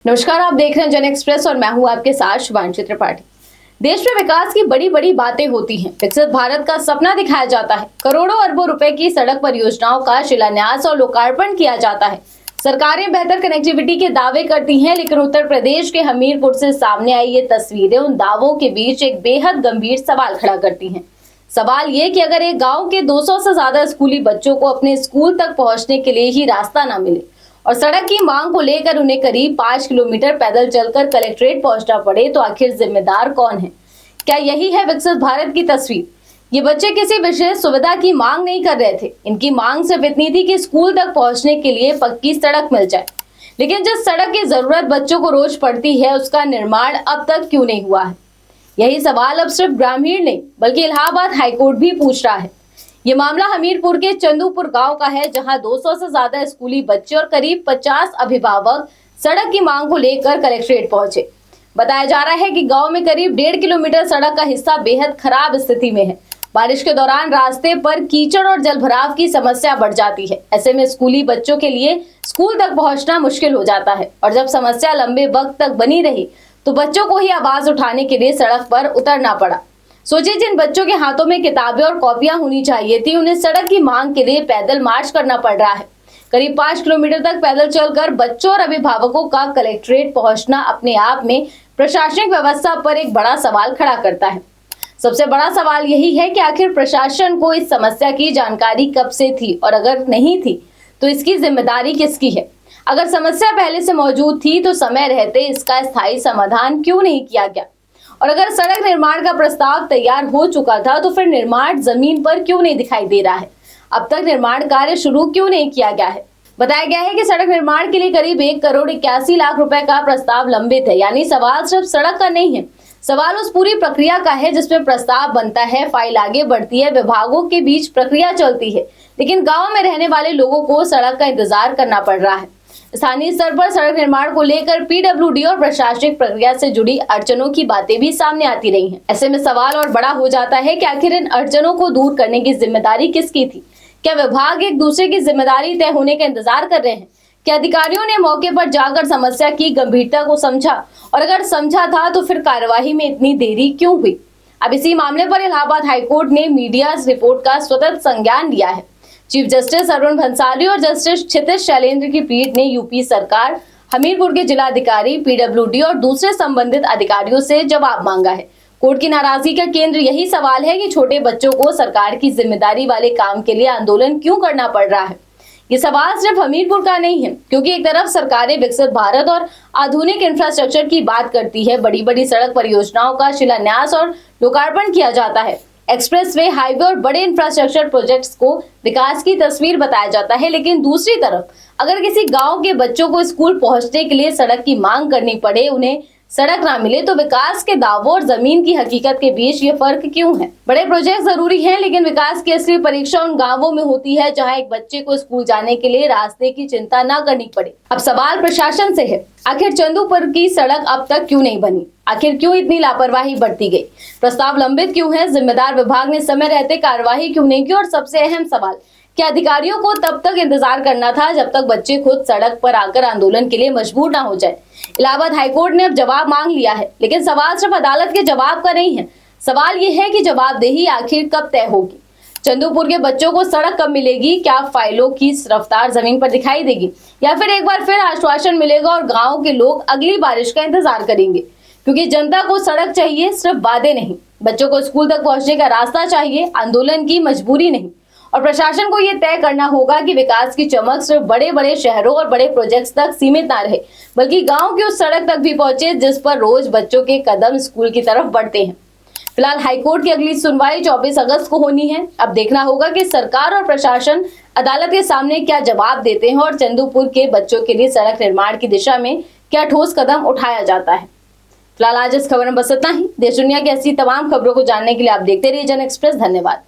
नमस्कार, आप देख रहे हैं जन एक्सप्रेस और मैं हूं आपके साथ शुभांशी त्रिपाठी। देश में विकास की बड़ी बड़ी बातें होती हैं। विकसित भारत का सपना दिखाया जाता है। करोड़ों अरबों रुपए की सड़क परियोजनाओं का शिलान्यास और लोकार्पण किया जाता है। सरकारें बेहतर कनेक्टिविटी के दावे करती हैं, लेकिन उत्तर प्रदेश के हमीरपुर से सामने आई ये तस्वीरें उन दावों के बीच एक बेहद गंभीर सवाल खड़ा करती हैं। सवाल ये कि अगर एक गाँव के 200 से ज्यादा स्कूली बच्चों को अपने स्कूल तक पहुँचने के लिए ही रास्ता न मिले और सड़क की मांग को लेकर उन्हें करीब 5 किलोमीटर पैदल चलकर कलेक्ट्रेट पहुंचना पड़े, तो आखिर जिम्मेदार कौन है? क्या यही है विकसित भारत की तस्वीर? ये बच्चे किसी विशेष सुविधा की मांग नहीं कर रहे थे। इनकी मांग सिर्फ इतनी थी कि स्कूल तक पहुंचने के लिए पक्की सड़क मिल जाए। लेकिन जिस सड़क की जरूरत बच्चों को रोज पड़ती है, उसका निर्माण अब तक क्यों नहीं हुआ है? यही सवाल अब सिर्फ ग्रामीण नहीं बल्कि इलाहाबाद हाईकोर्ट भी पूछ रहा है। ये मामला हमीरपुर के चंदूपुर गांव का है, जहां 200 से ज्यादा स्कूली बच्चे और करीब 50 अभिभावक सड़क की मांग को लेकर कलेक्ट्रेट पहुंचे। बताया जा रहा है कि गांव में करीब 1.5 किलोमीटर सड़क का हिस्सा बेहद खराब स्थिति में है। बारिश के दौरान रास्ते पर कीचड़ और जलभराव की समस्या बढ़ जाती है। ऐसे में स्कूली बच्चों के लिए स्कूल तक पहुंचना मुश्किल हो जाता है और जब समस्या लंबे वक्त तक बनी रही तो बच्चों को ही आवाज उठाने के लिए सड़क पर उतरना पड़ा। सोचिए, जिन बच्चों के हाथों में किताबें और कॉपियां होनी चाहिए थी, उन्हें सड़क की मांग के लिए पैदल मार्च करना पड़ रहा है। करीब 5 किलोमीटर तक पैदल चलकर बच्चों और अभिभावकों का कलेक्ट्रेट पहुंचना अपने आप में प्रशासनिक व्यवस्था पर एक बड़ा सवाल खड़ा करता है। सबसे बड़ा सवाल यही है कि आखिर प्रशासन को इस समस्या की जानकारी कब से थी, और अगर नहीं थी तो इसकी जिम्मेदारी किसकी है? अगर समस्या पहले से मौजूद थी तो समय रहते इसका स्थायी समाधान क्यों नहीं किया गया? और अगर सड़क निर्माण का प्रस्ताव तैयार हो चुका था तो फिर निर्माण जमीन पर क्यों नहीं दिखाई दे रहा है? अब तक निर्माण कार्य शुरू क्यों नहीं किया गया है? बताया गया है कि सड़क निर्माण के लिए करीब 1 करोड़ 81 लाख रुपए का प्रस्ताव लंबित है। यानी सवाल सिर्फ सड़क का नहीं है, सवाल उस पूरी प्रक्रिया का है जिसमें प्रस्ताव बनता है, फाइल आगे बढ़ती है, विभागों के बीच प्रक्रिया चलती है, लेकिन गाँव में रहने वाले लोगों को सड़क का इंतजार करना पड़ रहा है। स्थानीय स्तर पर सड़क निर्माण को लेकर पीडब्ल्यूडी और प्रशासनिक प्रक्रिया से जुड़ी अड़चनों की बातें भी सामने आती रही हैं। ऐसे में सवाल और बड़ा हो जाता है कि आखिर इन अड़चनों को दूर करने की जिम्मेदारी किसकी थी? क्या विभाग एक दूसरे की जिम्मेदारी तय होने का इंतजार कर रहे हैं? क्या अधिकारियों ने मौके पर जाकर समस्या की गंभीरता को समझा, और अगर समझा था तो फिर कार्यवाही में इतनी देरी क्यों हुई? अब इसी मामले पर इलाहाबाद हाईकोर्ट ने मीडिया रिपोर्ट का स्वतः संज्ञान लिया है। चीफ जस्टिस अरुण भंसाली और जस्टिस क्षितिज शैलेंद्र की पीठ ने यूपी सरकार, हमीरपुर के जिलाधिकारी, पीडब्ल्यूडी और दूसरे संबंधित अधिकारियों से जवाब मांगा है। कोर्ट की नाराजगी का केंद्र यही सवाल है कि छोटे बच्चों को सरकार की जिम्मेदारी वाले काम के लिए आंदोलन क्यों करना पड़ रहा है। ये सवाल सिर्फ हमीरपुर का नहीं है, क्योंकि एक तरफ सरकारें विकसित भारत और आधुनिक इंफ्रास्ट्रक्चर की बात करती है, बड़ी बड़ी सड़क परियोजनाओं का शिलान्यास और लोकार्पण किया जाता है, एक्सप्रेसवे, हाईवे और बड़े इंफ्रास्ट्रक्चर प्रोजेक्ट्स को विकास की तस्वीर बताया जाता है। लेकिन दूसरी तरफ अगर किसी गांव के बच्चों को स्कूल पहुंचने के लिए सड़क की मांग करनी पड़े, उन्हें सड़क ना मिले, तो विकास के दावों और जमीन की हकीकत के बीच ये फर्क क्यों है? बड़े प्रोजेक्ट जरूरी हैं, लेकिन विकास की असली परीक्षा उन गांवों में होती है जहां एक बच्चे को स्कूल जाने के लिए रास्ते की चिंता ना करनी पड़े। अब सवाल प्रशासन से है, आखिर चंदूपुर की सड़क अब तक क्यों नहीं बनी? आखिर क्यों इतनी लापरवाही बरती गई? प्रस्ताव लंबित क्यों है? जिम्मेदार विभाग ने समय रहते कार्यवाही क्यों नहीं की? और सबसे अहम सवाल, क्या अधिकारियों को तब तक इंतजार करना था जब तक बच्चे खुद सड़क पर आकर आंदोलन के लिए मजबूर ना हो जाए? इलाहाबाद हाईकोर्ट ने अब जवाब मांग लिया है, लेकिन सवाल सिर्फ अदालत के जवाब का नहीं है। सवाल ये है कि जवाबदेही आखिर कब तय होगी? चंदूपुर के बच्चों को सड़क कब मिलेगी? क्या फाइलों की रफ्तार जमीन पर दिखाई देगी, या फिर एक बार फिर आश्वासन मिलेगा और गाँव के लोग अगली बारिश का इंतजार करेंगे? क्योंकि जनता को सड़क चाहिए, सिर्फ वादे नहीं। बच्चों को स्कूल तक पहुंचने का रास्ता चाहिए, आंदोलन की मजबूरी नहीं। और प्रशासन को यह तय करना होगा कि विकास की चमक सिर्फ बड़े बड़े शहरों और बड़े प्रोजेक्ट्स तक सीमित ना रहे, बल्कि गांव की उस सड़क तक भी पहुंचे जिस पर रोज बच्चों के कदम स्कूल की तरफ बढ़ते हैं। फिलहाल हाईकोर्ट की अगली सुनवाई 24 अगस्त को होनी है। अब देखना होगा कि सरकार और प्रशासन अदालत के सामने क्या जवाब देते हैं और चंदूपुर के बच्चों के लिए सड़क निर्माण की दिशा में क्या ठोस कदम उठाया जाता है। फिलहाल आज इस खबर में बस इतना ही। देश दुनिया की ऐसी तमाम खबरों को जानने के लिए आप देखते रहिए जन एक्सप्रेस। धन्यवाद।